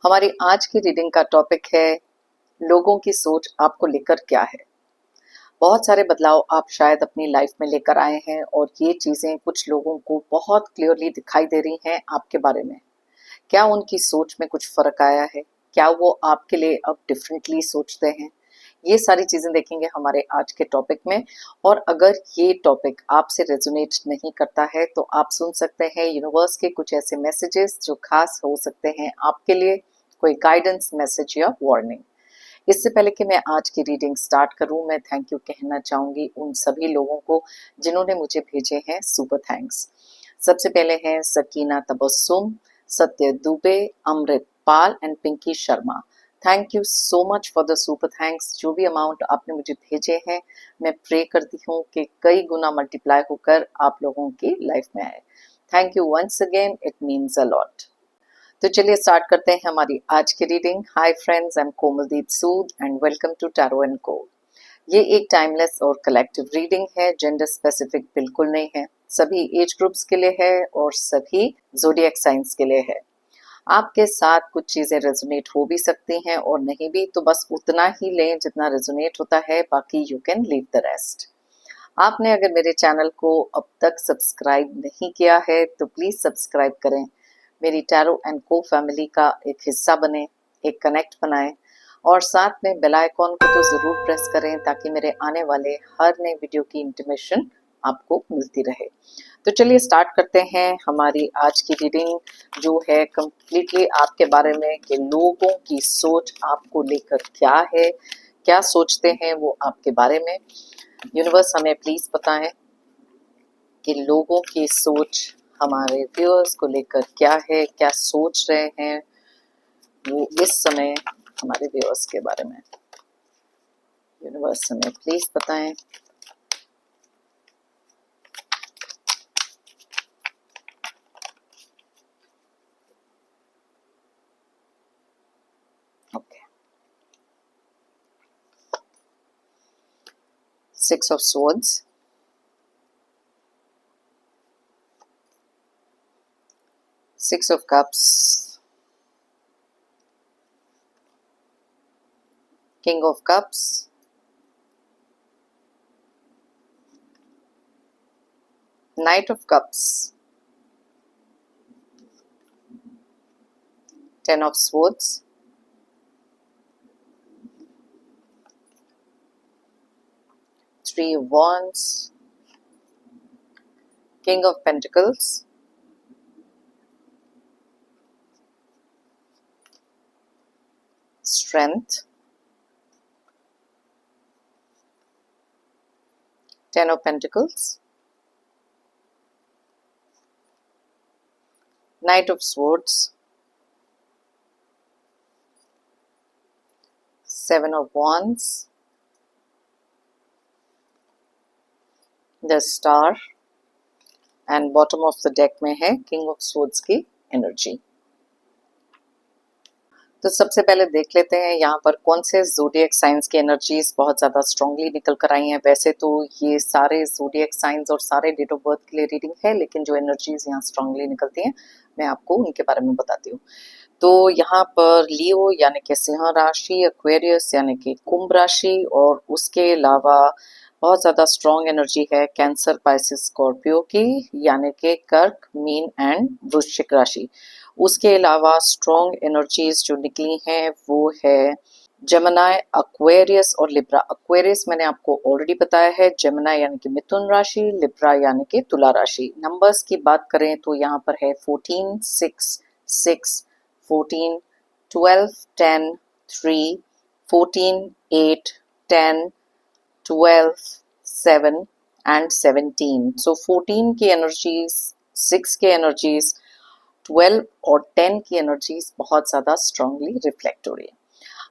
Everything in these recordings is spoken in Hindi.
हमारी आज की रीडिंग का टॉपिक है लोगों की सोच आपको लेकर क्या है। बहुत सारे बदलाव आप शायद अपनी लाइफ में लेकर आए हैं और ये चीजें कुछ लोगों को बहुत क्लियरली दिखाई दे रही हैं आपके बारे में। क्या उनकी सोच में कुछ फर्क आया है? क्या वो आपके लिए अब डिफरेंटली सोचते हैं? ये सारी चीजें देखेंगे हमारे आज के टॉपिक में। और अगर ये टॉपिक आपसे रेजोनेट नहीं करता है तो आप सुन सकते हैं यूनिवर्स के कुछ ऐसे मैसेजेस जो खास हो सकते हैं आपके लिए, कोई गाइडेंस मैसेज या वार्निंग। इससे पहले कि मैं आज की रीडिंग स्टार्ट करूं, मैं थैंक यू कहना चाहूंगी उन सभी लोगों को जिन्होंने मुझे भेजे हैं सुपर थैंक्स। सबसे पहले हैं Sakina Tabassum, Satya Dubey, Amrit Pal and Pinki Sharma. Thank you so much for the super thanks. जो भी अमाउंट आपने मुझे भेजे हैं, मैं प्रे करती हूँ कि कई गुना मल्टीप्लाई होकर आप लोगों की लाइफ में आए। Thank you once again, it means a lot. तो चलिए स्टार्ट करते हैं हमारी आज की reading. Hi friends, I am Komaldeep Sood and welcome to tarot and co. ये एक टाइमलेस और कलेक्टिव रीडिंग है, जेंडर स्पेसिफिक बिल्कुल नहीं है, सभी एज ग्रुप्स के लिए है और सभी ज़ोडिएक साइंस के लिए है। आपके साथ कुछ चीजें रेजोनेट हो भी सकती हैं और नहीं भी, तो बस उतना ही लें जितना रेजोनेट होता है, बाकी you can leave the rest. आपने अगर मेरे चैनल को अब तक सब्सक्राइब नहीं किया है तो प्लीज सब्सक्राइब करें, मेरी टैरो एंड को फैमिली का एक हिस्सा बने, एक कनेक्ट बनाएं और साथ में बेल आइकॉन को तो जरूर प्रेस करें ताकि मेरे आने वाले हर नए वीडियो की इंटीमेशन आपको मिलती रहे। तो चलिए स्टार्ट करते हैं हमारी आज की रीडिंग, जो है कंप्लीटली आपके बारे में कि लोगों की सोच आपको लेकर क्या है, क्या सोचते हैं वो आपके बारे में। यूनिवर्स हमें प्लीज बताएं कि लोगों की सोच हमारे व्यूअर्स को लेकर क्या है, क्या सोच रहे हैं वो इस समय हमारे व्यूअर्स के बारे में। यूनिवर्स हमें प्लीज बताएं। Okay, 6 of swords, Six of Cups, King of Cups, Knight of Cups, Ten of Swords, Three of Wands, King of Pentacles, Strength, Ten of Pentacles, Knight of Swords, Seven of Wands, the Star and bottom of the deck में है किंग ऑफ स्वॉर्ड्स की एनर्जी। तो सबसे पहले देख लेते हैं यहाँ पर कौन से ज़ोडिएक साइंस की एनर्जीज बहुत ज़्यादा स्ट्रांगली निकल कर आई हैं। वैसे तो ये सारे ज़ोडिएक साइंस और सारे डेट ऑफ बर्थ के लिए रीडिंग है, लेकिन जो एनर्जीज यहाँ स्ट्रांगली निकलती हैं मैं आपको उनके बारे में बताती हूँ। तो यहाँ पर लियो यानी कि सिंह राशि, एक्वेरियस यानी कि कुंभ राशि, और उसके अलावा बहुत ज़्यादा स्ट्रॉन्ग एनर्जी है कैंसर, पाइसिस, स्कॉर्पियो की यानी कि कर्क, मीन एंड वृश्चिक राशि। उसके अलावा स्ट्रॉन्ग एनर्जीज जो निकली हैं वो है जेमिनी, एक्वेरियस और लिब्रा। एक्वेरियस मैंने आपको ऑलरेडी बताया है, जेमिनी यानी कि मिथुन राशि, लिब्रा यानी कि तुला राशि। नंबर्स की बात करें तो यहाँ पर है 14, 6, 6, 14, 12, 10, 3, 14, 8, 10, 12, 7 एंड 17। सो 14 की एनर्जीज, 6 की एनर्जीज, 12 और 10 की एनर्जीज बहुत ज़्यादा स्ट्रांगली रिफ्लेक्ट हो रही है।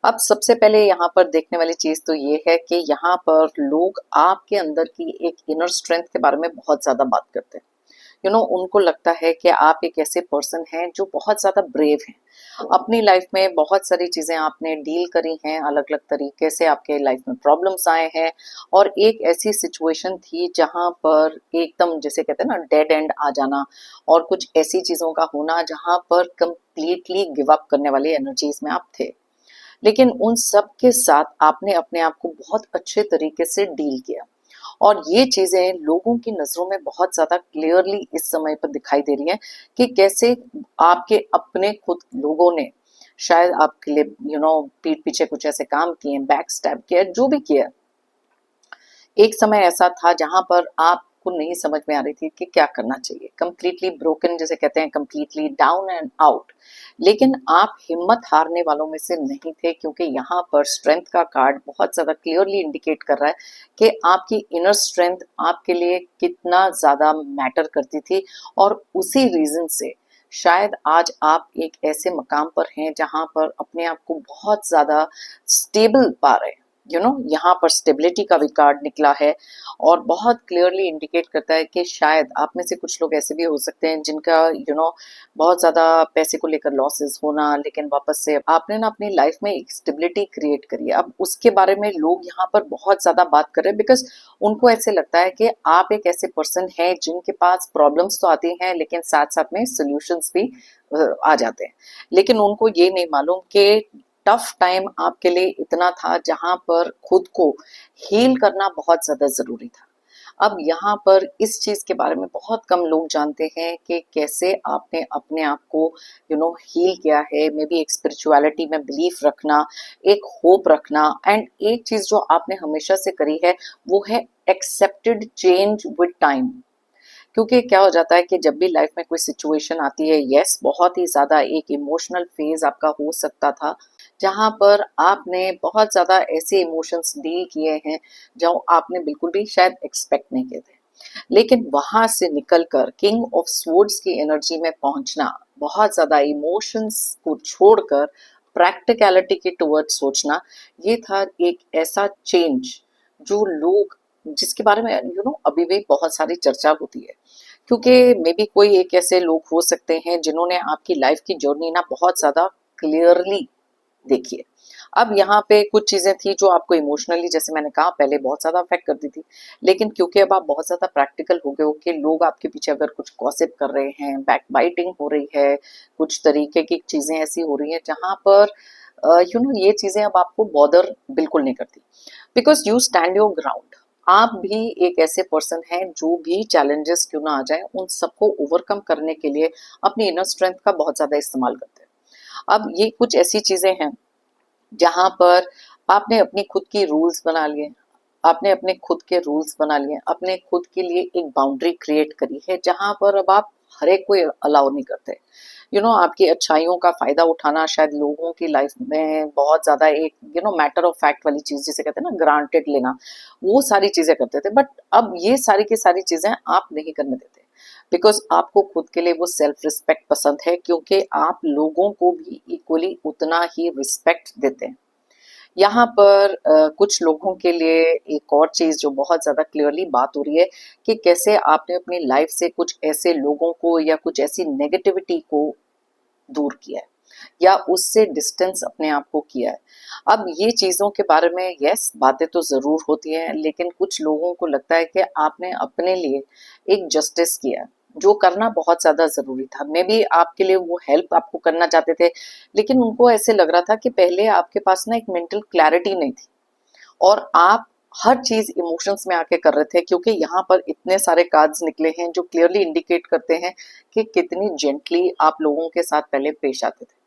अब सबसे पहले यहाँ पर देखने वाली चीज़ तो ये है कि यहाँ पर लोग आपके अंदर की एक इनर स्ट्रेंथ के बारे में बहुत ज़्यादा बात करते हैं। उनको लगता है कि आप एक ऐसे पर्सन हैं जो बहुत ज़्यादा ब्रेव हैं। अपनी लाइफ में बहुत सारी चीज़ें आपने डील करी हैं, अलग अलग तरीके से आपके लाइफ में प्रॉब्लम्स आए हैं और एक ऐसी सिचुएशन थी जहाँ पर एकदम, जैसे कहते हैं ना, डेड एंड आ जाना और कुछ ऐसी चीज़ों का होना जहाँ पर कंप्लीटली गिव अप करने वाली एनर्जीज में आप थे। लेकिन उन सब के साथ आपने अपने आप को बहुत अच्छे तरीके से डील किया, और ये चीजें लोगों की नजरों में बहुत ज्यादा क्लियरली इस समय पर दिखाई दे रही हैं कि कैसे आपके अपने खुद लोगों ने शायद आपके लिए पीठ पीछे कुछ ऐसे काम किए, बैक स्टैब किया, जो भी किया। एक समय ऐसा था जहां पर आपको नहीं समझ में आ रही थी कि क्या करना चाहिए, कंप्लीटली ब्रोकन जिसे कहते हैं, कंप्लीटली डाउन एंड आउट। लेकिन आप हिम्मत हारने वालों में से नहीं थे, क्योंकि यहाँ पर स्ट्रेंथ का कार्ड बहुत ज्यादा क्लियरली इंडिकेट कर रहा है कि आपकी इनर स्ट्रेंथ आपके लिए कितना ज्यादा मैटर करती थी। और उसी रीजन से शायद आज आप एक ऐसे मकाम पर हैं जहां पर अपने आप को बहुत ज्यादा स्टेबल पा रहे हैं। यहाँ पर स्टेबिलिटी का भी कार्ड निकला है, और बहुत क्लियरली इंडिकेट करता है कि शायद आप में से कुछ लोग ऐसे भी हो सकते हैं जिनका बहुत ज्यादा पैसे को लेकर लॉसेस होना, लेकिन वापस से आपने ना अपनी लाइफ में एक स्टेबिलिटी क्रिएट करी है। अब उसके बारे में लोग यहाँ पर बहुत ज्यादा बात कर रहे हैं, बिकॉज उनको ऐसे लगता है कि आप एक ऐसे पर्सन हैं जिनके पास प्रॉब्लम्स तो आती हैं, लेकिन साथ साथ में सोल्यूशंस भी आ जाते हैं। लेकिन उनको ये नहीं मालूम कि टफ टाइम आपके लिए इतना था जहां पर खुद को हील करना बहुत ज्यादा जरूरी था। अब यहाँ पर इस चीज के बारे में बहुत कम लोग जानते हैं कि कैसे आपने अपने आप को हील किया है। मे बी एक स्पिरिचुअलिटी में बिलीफ रखना, एक होप रखना, एंड एक चीज जो आपने हमेशा से करी है वो है एक्सेप्टेड चेंज विद टाइम। क्योंकि क्या हो जाता है कि जब भी लाइफ में कोई सिचुएशन आती है, यस बहुत ही ज्यादा एक इमोशनल फेज आपका हो सकता था, जहां पर आपने बहुत ज्यादा ऐसे इमोशंस डील किए हैं जो आपने बिल्कुल भी शायद एक्सपेक्ट नहीं किए थे। लेकिन वहां से निकलकर किंग ऑफ स्वॉर्ड्स की एनर्जी में पहुंचना, बहुत ज्यादा इमोशंस को छोड़कर प्रैक्टिकलिटी के टुवर्ड्स सोचना, ये था एक ऐसा चेंज जो लोग, जिसके बारे में अभी भी बहुत सारी चर्चा होती है। क्योंकि मे बी कोई एक ऐसे लोग हो सकते हैं जिन्होंने आपकी लाइफ की जर्नी ना बहुत ज्यादा क्लियरली देखी है। अब यहाँ पे कुछ चीजें थी जो आपको इमोशनली, जैसे मैंने कहा पहले, बहुत ज्यादा अफेक्ट करती थी। लेकिन क्योंकि अब आप बहुत ज्यादा प्रैक्टिकल हो गए हो कि लोग आपके पीछे अगर कुछ गॉसिप कर रहे हैं, बैक बाइटिंग हो रही है, कुछ तरीके की चीजें ऐसी हो रही हैं जहां पर ये चीजें अब आपको बॉदर बिल्कुल नहीं करती, because you stand your ground. आप भी एक ऐसे पर्सन हैं जो भी चैलेंजेस क्यों ना आ जाए उन सबको ओवरकम करने के लिए अपनी इनर स्ट्रेंथ का बहुत ज्यादा इस्तेमाल करते हैं। अब ये कुछ ऐसी चीजें हैं जहां पर आपने अपनी खुद की रूल्स बना लिए, आपने अपने खुद के रूल्स बना लिए, अपने खुद के लिए एक बाउंड्री क्रिएट करी है जहां पर अब आप हर एक को अलाउ नहीं करते। आपकी अच्छाइयों का फायदा उठाना शायद लोगों की लाइफ में बहुत ज्यादा एक मैटर ऑफ फैक्ट वाली चीज जिसे कहते हैं ना, ग्रांटेड लेना, वो सारी चीजें करते थे। बट अब ये सारी की सारी चीजें आप नहीं करने देते, बिकॉज आपको खुद के लिए वो सेल्फ रिस्पेक्ट पसंद है, क्योंकि आप लोगों को भी इक्वली उतना ही रिस्पेक्ट देते हैं। यहाँ पर कुछ लोगों के लिए एक और चीज जो बहुत ज्यादा क्लियरली बात हो रही है कि कैसे आपने अपनी लाइफ से कुछ ऐसे लोगों को या कुछ ऐसी नेगेटिविटी को दूर किया है, या उससे डिस्टेंस अपने आप को किया है। अब ये चीजों के बारे में यस बातें तो जरूर होती हैं, लेकिन कुछ लोगों को लगता है कि आपने अपने लिए एक जस्टिस किया, जो करना बहुत ज्यादा जरूरी था। मे बी आपके लिए वो हेल्प आपको करना चाहते थे, लेकिन उनको ऐसे लग रहा था कि पहले आपके पास ना एक मेंटल क्लैरिटी नहीं थी, और आप हर चीज इमोशंस में आके कर रहे थे। क्योंकि यहाँ पर इतने सारे कार्ड्स निकले हैं जो क्लियरली इंडिकेट करते हैं कि कितनी जेंटली आप लोगों के साथ पहले पेश आते थे,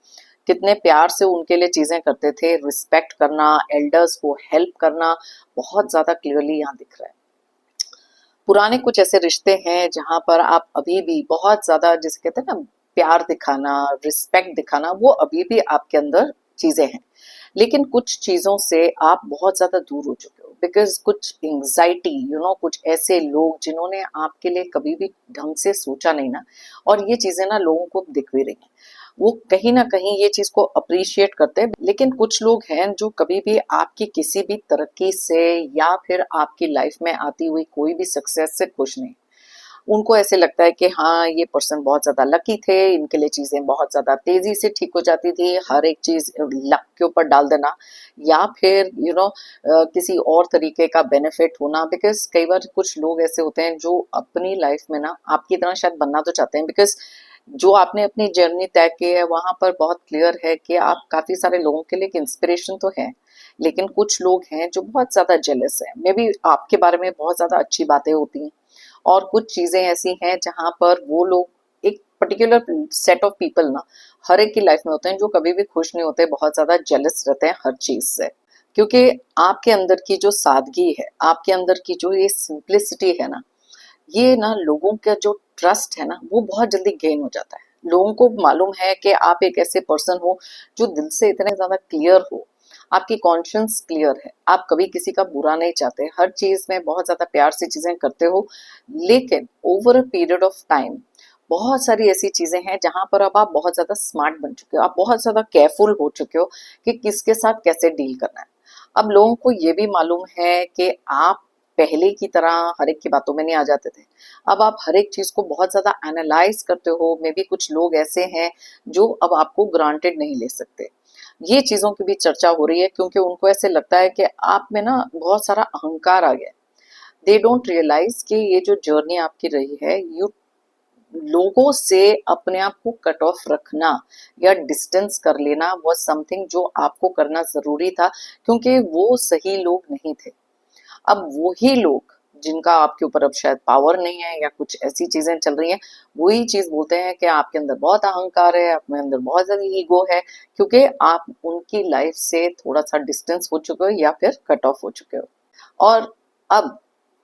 कितने प्यार से उनके लिए चीजें करते थे, रिस्पेक्ट करना, एल्डर्स को हेल्प करना, बहुत ज्यादा क्लियरली यहाँ दिख रहा है। पुराने कुछ ऐसे रिश्ते हैं जहां पर आप अभी भी बहुत ज्यादा, जिसे कहते हैं ना, प्यार दिखाना, रिस्पेक्ट दिखाना, वो अभी भी आपके अंदर चीजें हैं। लेकिन कुछ चीजों से आप बहुत ज्यादा दूर हो चुके हो, बिकॉज कुछ एंग्जाइटी, कुछ ऐसे लोग जिन्होंने आपके लिए कभी भी ढंग से सोचा नहीं ना, और ये चीजें ना लोगों को दिख भी रही हैं, वो कहीं ना कहीं ये चीज को अप्रिशिएट करते हैं। लेकिन कुछ लोग हैं जो कभी भी आपकी किसी भी तरक्की से या फिर आपकी लाइफ में आती हुई कोई भी सक्सेस से खुश नहीं। उनको ऐसे लगता है कि हाँ, ये पर्सन बहुत ज्यादा लकी थे, इनके लिए चीजें बहुत ज्यादा तेजी से ठीक हो जाती थी, हर एक चीज लक के ऊपर डाल देना, या फिर किसी और तरीके का बेनिफिट होना। बिकॉज कई बार कुछ लोग ऐसे होते हैं जो अपनी लाइफ में ना आपकी तरह शायद बनना तो चाहते हैं, बिकॉज जो आपने अपनी जर्नी तय की है वहां पर बहुत क्लियर है कि आप काफी सारे लोगों के लिए एक इंस्पिरेशन तो है, लेकिन कुछ लोग हैं जो बहुत ज्यादा जेलस हैं। मे बी आपके बारे में बहुत ज्यादा अच्छी बातें होती हैं, और कुछ चीजें ऐसी हैं जहां पर वो लोग, एक पर्टिकुलर सेट ऑफ पीपल ना हर एक की लाइफ में होते हैं जो कभी भी खुश नहीं होते, बहुत ज्यादा जेलस रहते हैं हर चीज से। क्योंकि आपके अंदर की जो सादगी है, आपके अंदर की जो ये सिंप्लिसिटी है ना, ये ना लोगों का जो ट्रस्ट है ना वो बहुत जल्दी गेन हो जाता है। लोगों को मालूम है कि आप एक ऐसे पर्सन हो जो दिल से इतने ज्यादा क्लियर हो, आपकी कॉन्शियंस क्लियर है, आप कभी किसी का बुरा नहीं चाहते, हर चीज में बहुत ज्यादा प्यार से चीजें करते हो। लेकिन over a period of time बहुत सारी ऐसी चीजें हैं जहां पर अब आप बहुत ज्यादा स्मार्ट बन चुके हो, आप बहुत ज्यादा केयरफुल हो चुके हो कि किसके साथ कैसे डील करना है। अब लोगों को ये भी मालूम है कि आप पहले की तरह हर एक की बातों में नहीं आ जाते थे। अब आप हर एक चीज को बहुत ज्यादा एनालाइज करते हो। मे बी कुछ लोग ऐसे हैं जो अब आपको ग्रांटेड नहीं ले सकते। ये चीजों की भी चर्चा हो रही है क्योंकि उनको ऐसे लगता है कि आप में ना बहुत सारा अहंकार आ गया। दे डोंट रियलाइज कि ये जो जर्नी आपकी रही है, यू लोगों से अपने आप को कट ऑफ रखना या डिस्टेंस कर लेना वो समथिंग जो आपको करना जरूरी था, क्योंकि वो सही लोग नहीं थे। अब वही लोग जिनका आपके ऊपर अब शायद पावर नहीं है या कुछ ऐसी चीजें चल रही हैं, वही चीज बोलते हैं कि आपके अंदर बहुत अहंकार है, आपके अंदर बहुत ज्यादा ईगो है, क्योंकि आप उनकी लाइफ से थोड़ा सा डिस्टेंस हो चुके हो या फिर कट ऑफ हो चुके हो। और अब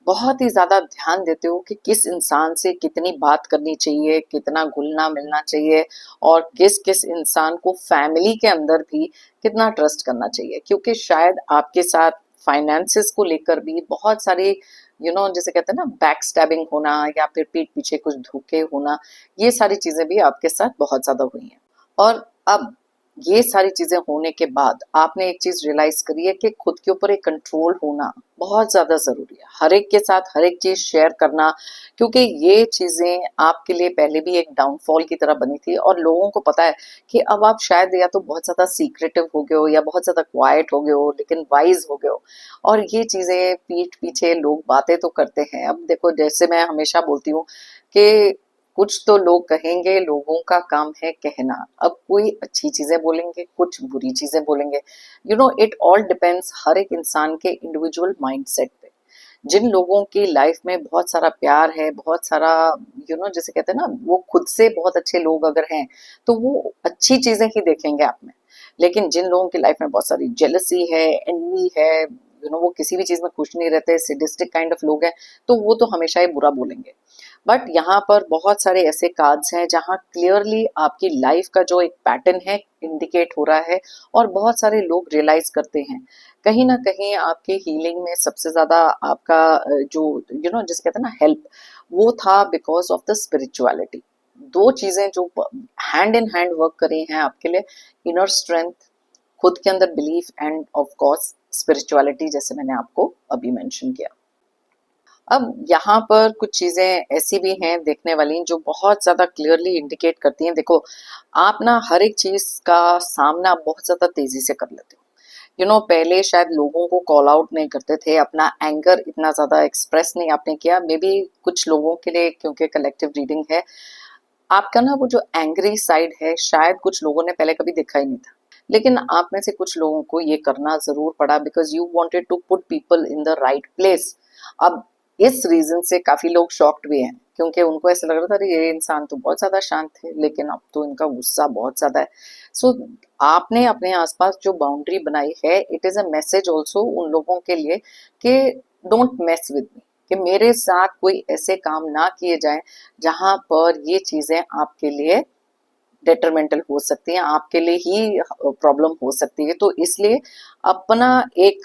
बहुत ही ज्यादा ध्यान देते हो कि किस इंसान से कितनी बात करनी चाहिए, कितना घुलना मिलना चाहिए, और किस किस इंसान को फैमिली के अंदर भी कितना ट्रस्ट करना चाहिए, क्योंकि शायद आपके साथ फाइनेंसेस को लेकर भी बहुत सारे जैसे कहते हैं ना बैक स्टैबिंग होना या फिर पीठ पीछे कुछ धोखे होना, ये सारी चीजें भी आपके साथ बहुत ज्यादा हुई हैं। और अब ये सारी चीजें होने के बाद आपने एक चीज रियलाइज करी है कि खुद के ऊपर एक कंट्रोल होना बहुत ज्यादा जरूरी है, हर एक के साथ हर एक चीज शेयर करना। क्योंकि ये चीजें आपके लिए पहले भी एक डाउनफॉल की तरह बनी थी, और लोगों को पता है कि अब आप शायद या तो बहुत ज्यादा सीक्रेटिव हो गए हो या बहुत ज्यादा क्वाइट हो गए हो, लेकिन वाइज हो गए हो। और ये चीजें पीठ पीछे लोग बातें तो करते हैं। अब देखो, जैसे मैं हमेशा बोलती हूँ कि कुछ तो लोग कहेंगे, लोगों का काम है कहना। अब कोई अच्छी चीजें बोलेंगे, कुछ बुरी चीजें बोलेंगे। इट ऑल डिपेंड्स हर एक इंसान के इंडिविजुअल माइंडसेट पे। जिन लोगों की लाइफ में बहुत सारा प्यार है, बहुत सारा जैसे कहते हैं ना, वो खुद से बहुत अच्छे लोग अगर हैं तो वो अच्छी चीजें ही देखेंगे आप में। लेकिन जिन लोगों की लाइफ में बहुत सारी जेलसी है, एनवी है, वो किसी भी चीज में खुश नहीं रहते, सिडिस्टिक काइंड ऑफ लोग हैं, तो वो तो हमेशा ही बुरा बोलेंगे। बट यहाँ पर बहुत सारे ऐसे कार्ड्स हैं जहाँ क्लियरली आपकी लाइफ का जो एक पैटर्न है इंडिकेट हो रहा है, और बहुत सारे लोग रियलाइज करते हैं कहीं ना कहीं आपके हीलिंग में सबसे ज्यादा आपका जो जिसे कहते हैं ना हेल्प, वो था बिकॉज ऑफ द स्पिरिचुअलिटी। दो चीजें जो हैंड इन हैंड वर्क करी हैं आपके लिए, इनर स्ट्रेंथ, खुद के अंदर belief, end of course spirituality, जैसे मैंने आपको अभी मेंशन किया। अब यहाँ पर कुछ चीजें ऐसी भी हैं देखने वाली जो बहुत ज्यादा क्लियरली इंडिकेट करती हैं। देखो, आप ना हर एक चीज का सामना बहुत ज्यादा तेजी से कर लेते हो। पहले शायद लोगों को कॉल आउट नहीं करते थे, अपना एंगर इतना ज्यादा एक्सप्रेस नहीं आपने किया। मे बी कुछ लोगों के लिए, क्योंकि कलेक्टिव रीडिंग है, आपका ना वो जो एंग्री साइड है शायद कुछ लोगों ने पहले कभी देखा ही नहीं था। लेकिन आप में से कुछ लोगों को ये करना जरूर पड़ा, because you wanted to put people in the right place. अब इस रीजन से काफी लोग शॉक्ड भी हैं, क्योंकि उनको ऐसा लग रहा था अरे ये इंसान तो बहुत ज्यादा शांत है, लेकिन अब तो इनका गुस्सा बहुत ज्यादा है। सो आपने अपने आसपास जो बाउंड्री बनाई है, it is a message also उन लोगों के लिए कि डोंट मेस विद मी, कि मेरे साथ कोई ऐसे काम ना किए जाए जहां पर ये चीजें आपके लिए डेट्रीमेंटल हो सकती हैं, आपके लिए ही प्रॉब्लम हो सकती है। तो इसलिए अपना एक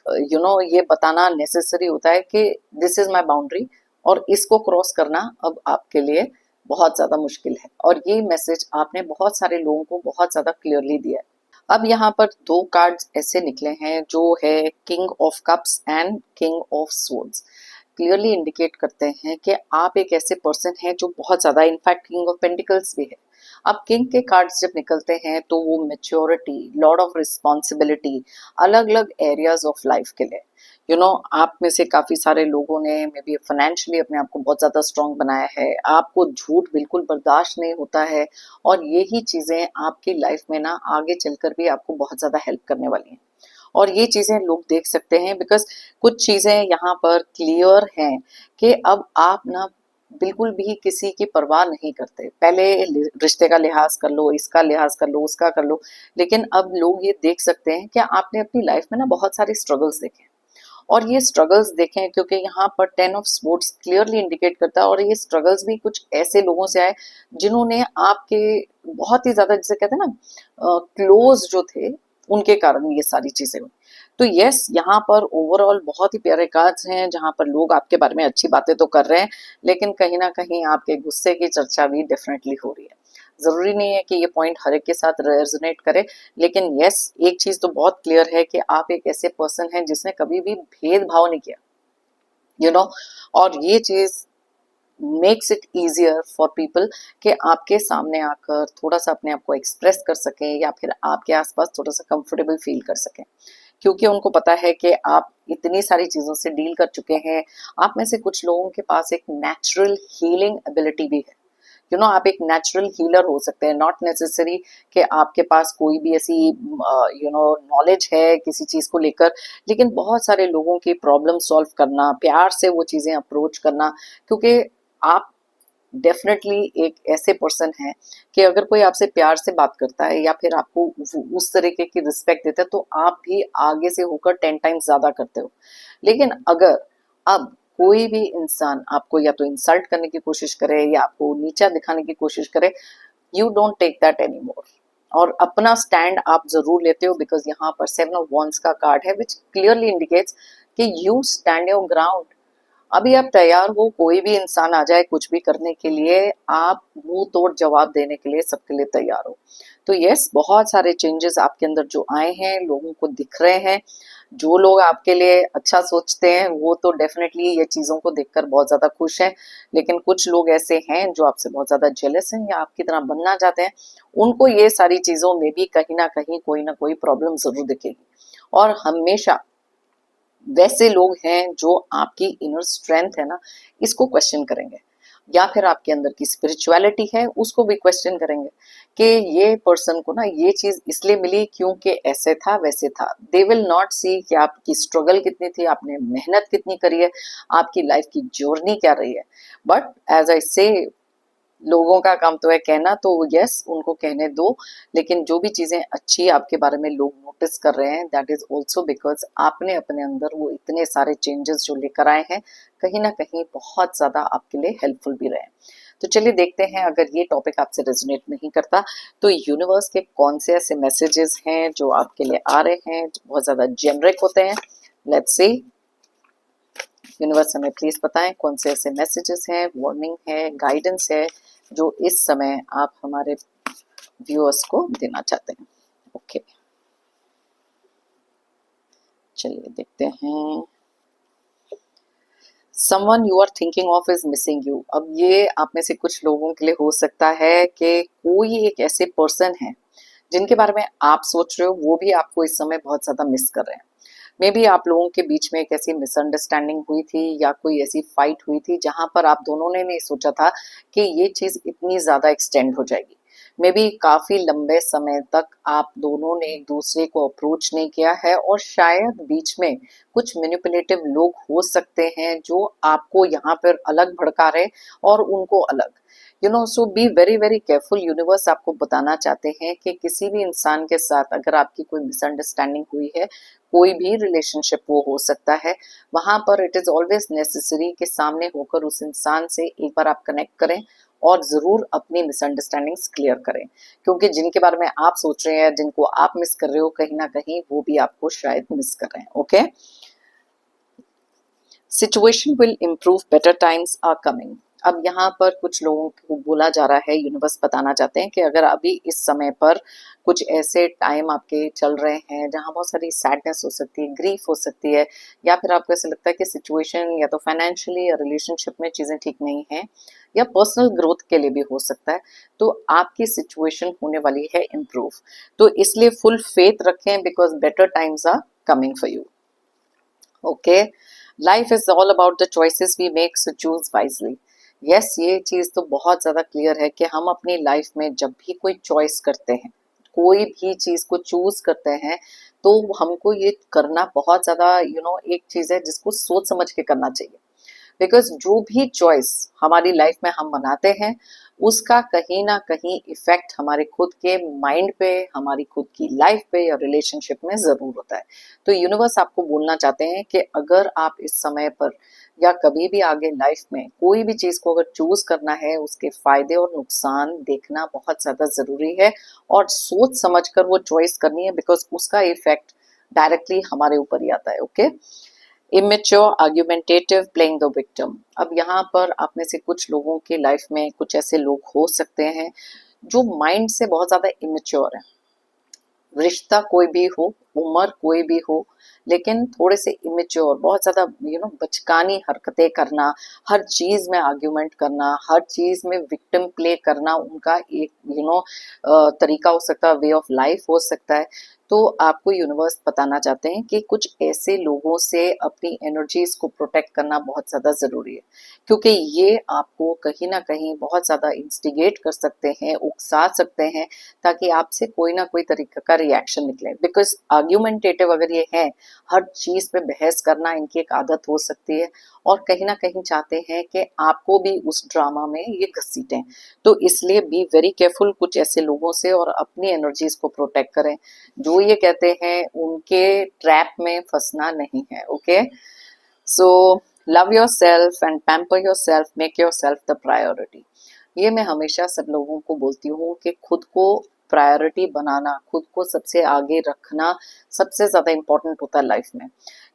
ये बताना नेसेसरी होता है कि दिस इज माय बाउंड्री, और इसको क्रॉस करना अब आपके लिए बहुत ज्यादा मुश्किल है। और ये मैसेज आपने बहुत सारे लोगों को बहुत ज्यादा क्लियरली दिया है। अब यहाँ पर दो कार्ड्स ऐसे निकले हैं जो है king of cups and king of swords. Clearly indicate करते हैं कि आप एक ऐसे पर्सन हैं जो बहुत ज़्यादा, इनफैक्ट किंग ऑफ पेंटिकल्स भी है। अब किंग के कार्ड्स जब निकलते हैं तो वो मेच्योरिटी, लॉर्ड ऑफ रिस्पॉन्सिबिलिटी, अलग अलग एरियाज ऑफ लाइफ के लिए, आप में से काफी सारे लोगों ने मे बी फाइनेंशियली अपने आप को बहुत ज्यादा स्ट्रांग बनाया है, आपको झूठ बिल्कुल बर्दाश्त नहीं होता है, और यही चीजें आपकी लाइफ में ना आगे चलकर भी आपको बहुत ज्यादा हेल्प करने वाली हैं। और ये चीजें लोग देख सकते हैं बिकॉज कुछ चीजें यहाँ पर क्लियर हैं कि अब आप ना बिल्कुल भी किसी की परवाह नहीं करते। पहले रिश्ते का लिहाज कर लो, इसका लिहाज कर लो, उसका कर लो, लेकिन अब लोग ये देख सकते हैं कि आपने अपनी लाइफ में ना बहुत सारे स्ट्रगल्स देखे हैं, और ये स्ट्रगल्स देखें क्योंकि यहाँ पर 10 ऑफ स्पोर्ट्स क्लियरली इंडिकेट करता है, और ये स्ट्रगल्स भी कुछ ऐसे लोगों से आए जिन्होंने आपके बहुत ही ज्यादा, जिसे कहते हैं ना, क्लोज जो थे, उनके कारण ये सारी चीजें हुई। तो यस, यहाँ पर ओवरऑल बहुत ही प्यारे कार्ड्स हैं जहाँ पर लोग आपके बारे में अच्छी बातें तो कर रहे हैं, लेकिन कहीं ना कहीं आपके गुस्से की चर्चा भी डेफिनेटली हो रही है। जरूरी नहीं है कि ये पॉइंट हर एक के साथ रेजोनेट करे, लेकिन यस, एक चीज तो बहुत क्लियर है कि आप एक ऐसे पर्सन हैं जिसने कभी भी भेदभाव नहीं किया, और ये चीज makes it easier for people कि आपके सामने आकर थोड़ा सा अपने आप को एक्सप्रेस कर सकें, या फिर आपके आसपास थोड़ा सा कंफर्टेबल फील कर सकें, क्योंकि उनको पता है कि आप इतनी सारी चीजों से डील कर चुके हैं। आप में से कुछ लोगों के पास एक नेचुरल हीलिंग एबिलिटी भी है। आप एक नेचुरल हीलर हो सकते हैं, नॉट नेसेसरी कि आपके पास कोई भी ऐसी नॉलेज है किसी चीज को लेकर, लेकिन बहुत सारे लोगों की प्रॉब्लम सॉल्व करना, प्यार से वो चीजें अप्रोच करना, क्योंकि आप डेफिनेटली एक ऐसे पर्सन है कि अगर कोई आपसे प्यार से बात करता है या फिर आपको उस तरीके की रिस्पेक्ट देता है तो आप भी आगे से होकर 10 टाइम्स ज्यादा करते हो। लेकिन अगर अब कोई भी इंसान आपको या तो इंसल्ट करने की कोशिश करे या आपको नीचा दिखाने की कोशिश करे, you don't take that any more, और अपना स्टैंड आप जरूर लेते हो, बिकॉज यहाँ पर 7 ऑफ वॉन्ड्स का कार्ड है विच क्लियरली इंडिकेट्स कि यू स्टैंड योर ग्राउंड। अभी आप तैयार हो, कोई भी इंसान आ जाए कुछ भी करने के लिए, आप मुंह तोड़ जवाब देने के लिए सबके लिए तैयार हो। तो यस, बहुत सारे चेंजेस आपके अंदर जो आए हैं लोगों को दिख रहे हैं। जो लोग आपके लिए अच्छा सोचते हैं वो तो डेफिनेटली ये चीजों को देखकर बहुत ज्यादा खुश हैं, लेकिन कुछ लोग ऐसे हैं जो आपसे बहुत ज्यादा जेलस हैं या आपकी तरह बनना चाहते हैं, उनको ये सारी चीजों में भी कहीं ना कोई प्रॉब्लम जरूर दिखेगी। और हमेशा वैसे लोग हैं जो आपकी इनर स्ट्रेंथ है ना, इसको क्वेश्चन करेंगे, या फिर आपके अंदर की स्पिरिचुअलिटी है उसको भी क्वेश्चन करेंगे कि ये पर्सन को ना ये चीज इसलिए मिली क्योंकि ऐसे था वैसे था। दे विल नॉट सी कि आपकी स्ट्रगल कितनी थी, आपने मेहनत कितनी करी है, आपकी लाइफ की जर्नी क्या रही है। बट एज आई से, लोगों का काम तो है कहना, तो यस उनको कहने दो, लेकिन जो भी चीजें अच्छी आपके बारे में लोग नोटिस कर रहे हैं, दैट इज ऑल्सो बिकॉज आपने अपने अंदर वो इतने सारे चेंजेस जो लेकर आए हैं, कहीं ना कहीं बहुत ज्यादा आपके लिए हेल्पफुल भी रहे। तो चलिए देखते हैं, अगर ये टॉपिक आपसे रेजोनेट नहीं करता तो यूनिवर्स के कौन से ऐसे मैसेजेस हैं जो आपके लिए आ रहे हैं, जो बहुत ज्यादा जेनरिक होते हैं। लेट्स सी, यूनिवर्स हमें प्लीज बताएं कौन से ऐसे मैसेजेस हैं, वार्निंग है, गाइडेंस है जो इस समय आप हमारे व्यूअर्स को देना चाहते हैं। ओके, चलिए देखते हैं। Someone you are thinking of is missing you. अब ये आप में से कुछ लोगों के लिए हो सकता है कि कोई एक ऐसे पर्सन है जिनके बारे में आप सोच रहे हो, वो भी आपको इस समय बहुत ज्यादा मिस कर रहे हैं। मे बी आप लोगों के बीच में एक ऐसी मिसअंडरस्टैंडिंग हुई थी या कोई ऐसी फाइट हुई थी जहां पर आप दोनों ने नहीं सोचा था कि ये चीज इतनी ज्यादा एक्सटेंड हो जाएगी। मे बी काफी लंबे समय तक आप दोनों ने एक दूसरे को अप्रोच नहीं किया है, और शायद बीच में कुछ मैनिपुलेटिव लोग हो सकते हैं जो आपको यहाँ पर अलग भड़का रहे और उनको अलग। So be very very careful. Universe आपको बताना चाहते हैं कि किसी भी इंसान के साथ अगर आपकी कोई मिसअंडरस्टैंडिंग हुई है, कोई भी रिलेशनशिप वो हो सकता है, वहां पर इट इज ऑलवेज नेसेसरी कि सामने होकर उस इंसान से एक बार आप कनेक्ट करें और जरूर अपनी मिसअंडरस्टैंडिंग्स क्लियर करें, क्योंकि जिनके बारे में आप सोच रहे हैं, जिनको आप मिस कर रहे हो, कहीं ना कहीं वो भी आपको शायद मिस कर रहे हैं। Okay, situation will improve, better times are coming. अब यहाँ पर कुछ लोगों को बोला जा रहा है, यूनिवर्स बताना चाहते हैं कि अगर अभी इस समय पर कुछ ऐसे टाइम आपके चल रहे हैं जहाँ बहुत सारी सैडनेस हो सकती है, ग्रीफ हो सकती है, या फिर आपको ऐसा लगता है कि सिचुएशन या तो फाइनेंशियली या रिलेशनशिप में चीज़ें ठीक नहीं हैं, या पर्सनल ग्रोथ के लिए भी हो सकता है, तो आपकी सिचुएशन होने वाली है इम्प्रूव। तो इसलिए फुल फेथ रखें, because better times are coming for you. Okay, life is all about the choices we make, so choose wisely. Yes, ये चीज तो बहुत ज्यादा क्लियर है कि हम अपनी लाइफ में जब भी कोई चॉइस करते हैं, कोई भी चीज को चूज करते हैं, तो हमको ये करना बहुत ज्यादा एक चीज है जिसको सोच समझ के करना चाहिए। बिकॉज जो भी चॉइस हमारी लाइफ में हम बनाते हैं, उसका कहीं ना कहीं इफेक्ट हमारे खुद के माइंड पे, हमारी खुद की लाइफ पे या रिलेशनशिप में जरूर होता है। तो यूनिवर्स आपको बोलना चाहते हैं कि अगर आप इस समय पर या कभी भी आगे लाइफ में कोई भी चीज को अगर चूज करना है, उसके फायदे और नुकसान देखना बहुत ज्यादा जरूरी है, और सोच समझ कर वो चॉइस करनी है, बिकॉज उसका इफेक्ट डायरेक्टली हमारे ऊपर ही आता है। Okay, immature, argumentative, playing the victim. अब यहाँ पर आप में से कुछ लोगों की लाइफ में कुछ ऐसे लोग हो सकते हैं जो माइंड से बहुत ज्यादा इमेच्योर है। रिश्ता कोई भी हो, उम्र कोई भी हो, लेकिन थोड़े से इमेच्योर, बहुत ज्यादा बचकानी हरकतें करना, हर चीज में आर्ग्यूमेंट करना, हर चीज में विक्टिम प्ले करना, उनका एक तरीका हो सकता है, वे ऑफ लाइफ हो सकता है। तो आपको यूनिवर्स बताना चाहते हैं कि कुछ ऐसे लोगों से अपनी एनर्जीज को प्रोटेक्ट करना बहुत ज्यादा जरूरी है, क्योंकि ये आपको कहीं ना कहीं बहुत ज्यादा इंस्टिगेट कर सकते हैं, उकसा सकते हैं, ताकि आपसे कोई ना कोई तरीके का रिएक्शन निकले। बिकॉज आर्ग्यूमेंटेटिव अगर ये है, हर चीज पे बहस करना इनकी एक आदत हो सकती है, और कहीं ना कहीं चाहते हैं कि आपको भी उस ड्रामा में ये घसीटें। तो इसलिए बी वेरी केयरफुल कुछ ऐसे लोगों से, और अपनी एनर्जीज को प्रोटेक्ट करें। जो ये कहते हैं उनके ट्रैप में फंसना नहीं है। Okay, so love your self and pamper your self, make your self the priority. ये मैं हमेशा सब लोगों को बोलती हूँ कि खुद को प्रायोरिटी बनाना, खुद को सबसे आगे रखना सबसे ज्यादा इंपॉर्टेंट होता है लाइफ में।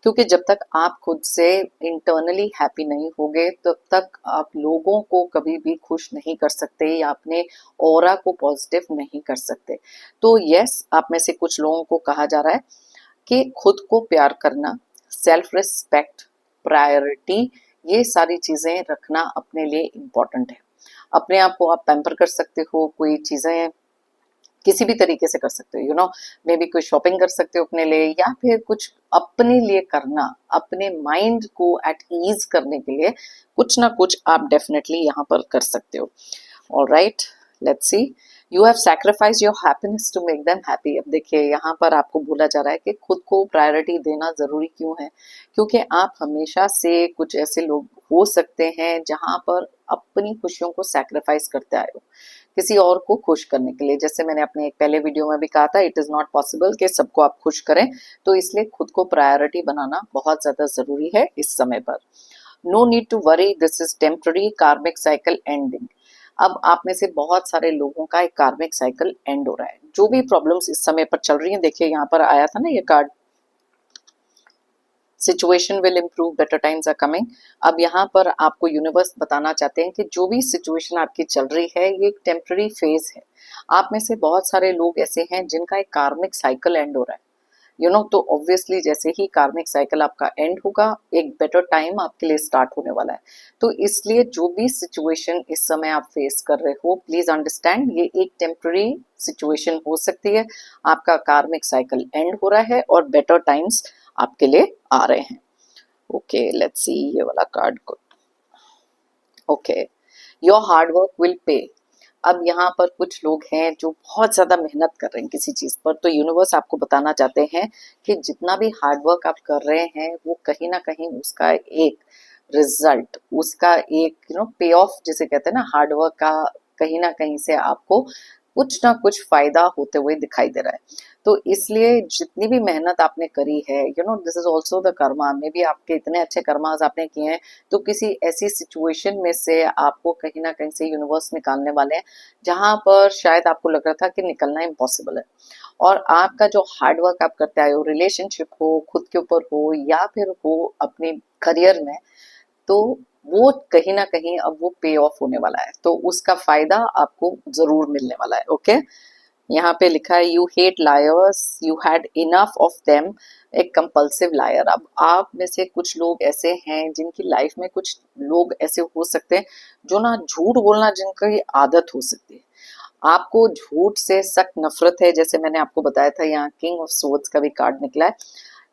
क्योंकि जब तक आप खुद से इंटरनली हैप्पी नहीं होगे, तब तक आप लोगों को कभी भी खुश नहीं कर सकते, या अपने ऑरा को पॉजिटिव नहीं कर सकते। तो यस, आप में से कुछ लोगों को कहा जा रहा है कि खुद को प्यार करना, सेल्फ रिस्पेक्ट, प्रायोरिटी, ये सारी चीजें रखना अपने लिए इम्पोर्टेंट है। अपने आप को आप पैम्पर कर सकते हो, कोई चीजें किसी भी तरीके से कर सकते हो, मे बी कोई शॉपिंग कर सकते हो अपने लिए, या फिर कुछ अपने लिए करना, अपने माइंड को एट ईज करने के लिए कुछ ना कुछ आप डेफिनेटली यहाँ पर कर सकते हो। Alright, let's see, you have sacrifice your happiness to make them happy. अब देखिए, यहाँ पर आपको बोला जा रहा है कि खुद को प्रायोरिटी देना जरूरी क्यों है, क्योंकि आप हमेशा से कुछ ऐसे लोग हो सकते हैं जहां पर अपनी खुशियों को सैक्रिफाइस करते आए हो किसी और को खुश करने के लिए। जैसे मैंने अपने एक पहले वीडियो में भी कहा था, इट इज नॉट पॉसिबल कि सबको आप खुश करें, तो इसलिए खुद को प्रायोरिटी बनाना बहुत ज्यादा जरूरी है इस समय पर। No need to worry, this is temporary, karmic cycle ending. अब आप में से बहुत सारे लोगों का एक कार्मिक साइकिल एंड हो रहा है। जो भी प्रॉब्लम्स इस समय पर चल रही हैं, देखिए यहाँ पर आया था ना ये card, situation will improve, better times are coming. अब यहाँ पर आपको यूनिवर्स बताना चाहते हैं कि जो भी सिचुएशन आपकी चल रही है, ये एक टेम्पररी फेज है। आप में से बहुत सारे लोग ऐसे हैं जिनका एक कार्मिक साइकिल एंड हो रहा है, तो ऑब्वियसली जैसे ही कार्मिक साइकिल आपका एंड होगा, एक बेटर टाइम आपके लिए स्टार्ट होने वाला है। तो इसलिए जो भी सिचुएशन इस समय आप फेस कर रहे हो, प्लीज अंडरस्टैंड, ये एक टेम्पररी सिचुएशन हो सकती है। आपका कार्मिक साइकिल एंड हो रहा है और बेटर टाइम्स आपके लिए आ रहे हैं। ओके, लेट्स सी ये वाला कार्ड को। Okay, your hard work will pay. अब यहाँ पर कुछ लोग हैं जो बहुत ज्यादा मेहनत कर रहे हैं किसी चीज पर, तो यूनिवर्स आपको बताना चाहते हैं कि जितना भी हार्ड वर्क आप कर रहे हैं, वो कहीं ना कहीं उसका एक रिजल्ट, उसका एक पे ऑफ जिसे कहते हैं ना, हार्ड वर्क का कहीं ना कहीं से आपको कुछ ना कुछ फायदा होते हुए दिखाई दे रहा है। तो इसलिए जितनी भी मेहनत आपने करी है, this is also the Karma, में भी आपके इतने अच्छे कर्मास आपने किए हैं, तो किसी ऐसी सिचुएशन में से आपको कहीं ना कहीं से यूनिवर्स निकालने वाले हैं जहां पर शायद आपको लग रहा था कि निकलना इम्पॉसिबल है। और आपका जो हार्ड वर्क आप करते आए हो, रिलेशनशिप हो, खुद के ऊपर हो, या फिर हो अपने करियर में, तो वो कहीं ना कहीं अब वो पे ऑफ होने वाला है, तो उसका फायदा आपको जरूर मिलने वाला है। ओके, यहाँ पे लिखा है you hate lawyers, you had enough of them, एक कंपल्सिव लायर। अब आप में से कुछ लोग ऐसे हैं जिनकी लाइफ में कुछ लोग ऐसे हो सकते हैं जो ना झूठ बोलना जिनकी आदत हो सकती है। आपको झूठ से सख्त नफरत है, जैसे मैंने आपको बताया था यहाँ किंग ऑफ सोर्ड्स का भी कार्ड निकला है।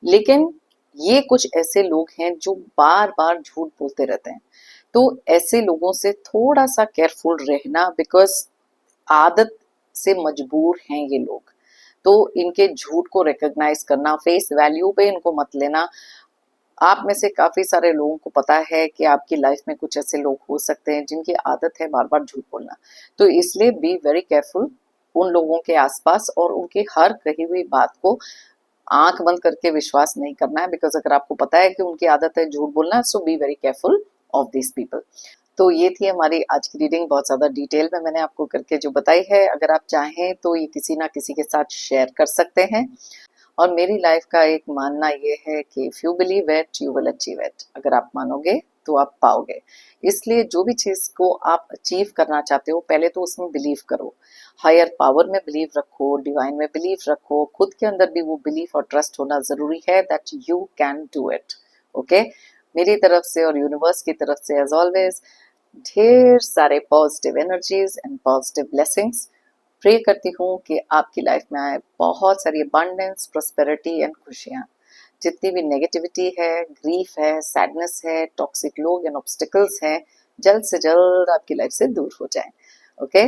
लेकिन ये कुछ ऐसे लोग हैं जो बार बार झूठ बोलते रहते हैं, तो ऐसे लोगों से थोड़ा सा केयरफुल रहना, बिकॉज आदत से मजबूर हैं ये लोग। तो इनके झूठ को रिकॉग्नाइज करना, फेस वैल्यू पे इनको मत लेना। आप में से काफी सारे लोगों को पता है कि आपकी लाइफ में कुछ ऐसे लोग हो सकते हैं जिनकी आदत है बार बार झूठ बोलना, तो इसलिए बी वेरी केयरफुल उन लोगों के आसपास, और उनकी हर कही हुई बात को आंख बंद करके विश्वास नहीं करना है, बिकॉज अगर आपको पता है कि उनकी आदत है झूठ बोलना, so be very careful of this people. तो ये थी हमारी आज की रीडिंग, बहुत ज़्यादा डिटेल में मैंने आपको करके जो बताई है। अगर आप चाहें तो ये किसी ना किसी के साथ शेयर कर सकते हैं। और मेरी लाइफ का एक मानना ये है कि if you believe it you will achieve it. अगर आप मानोगे तो आप पाओगे। इसलिए जो भी चीज़ को आप अचीव करना चाहते हो, पहले तो उसमें बिलीव करो। हायर पावर में बिलीव रखो, डिवाइन में बिलीव रखो, खुद के अंदर भी वो बिलीफ और ट्रस्ट होना ज़रूरी है that you can do it. Okay, मेरी तरफ से और यूनिवर्स की तरफ से एज ऑलवेज ढेर सारे positive energies and positive blessings. Pray करती हूँ कि आपकी लाइफ में आए बहुत सारी अबंडेंस, प्रोस्पेरिटी एंड खुशियाँ। जितनी भी नेगेटिविटी है, ग्रीफ है, सैडनेस है, टॉक्सिक लोग एंड ऑब्स्टिकल्स हैं, जल्द से जल्द आपकी लाइफ से दूर हो जाएं। ओके,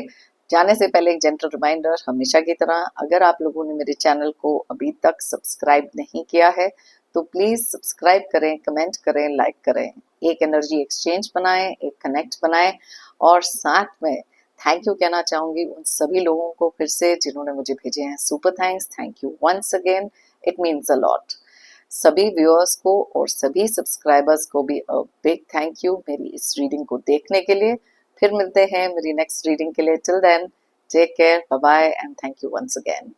जाने से पहले एक जेंटल रिमाइंडर, हमेशा की तरह अगर आप लोगों ने मेरे चैनल को अभी तक सब्सक्राइब नहीं किया है तो प्लीज सब्सक्राइब करें, कमेंट करें, लाइक करें। एक एनर्जी एक्सचेंज बनाएं, एक कनेक्ट बनाएं, और साथ में थैंक यू कहना चाहूंगी उन सभी लोगों को फिर से जिन्होंने मुझे भेजे हैं super thanks. Thank you once again, it means a lot. सभी व्यूअर्स को और सभी सब्सक्राइबर्स को भी अ बिग थैंक यू मेरी इस रीडिंग को देखने के लिए। फिर मिलते हैं मेरी नेक्स्ट रीडिंग के लिए। Till then take care, bye bye and thank you once again.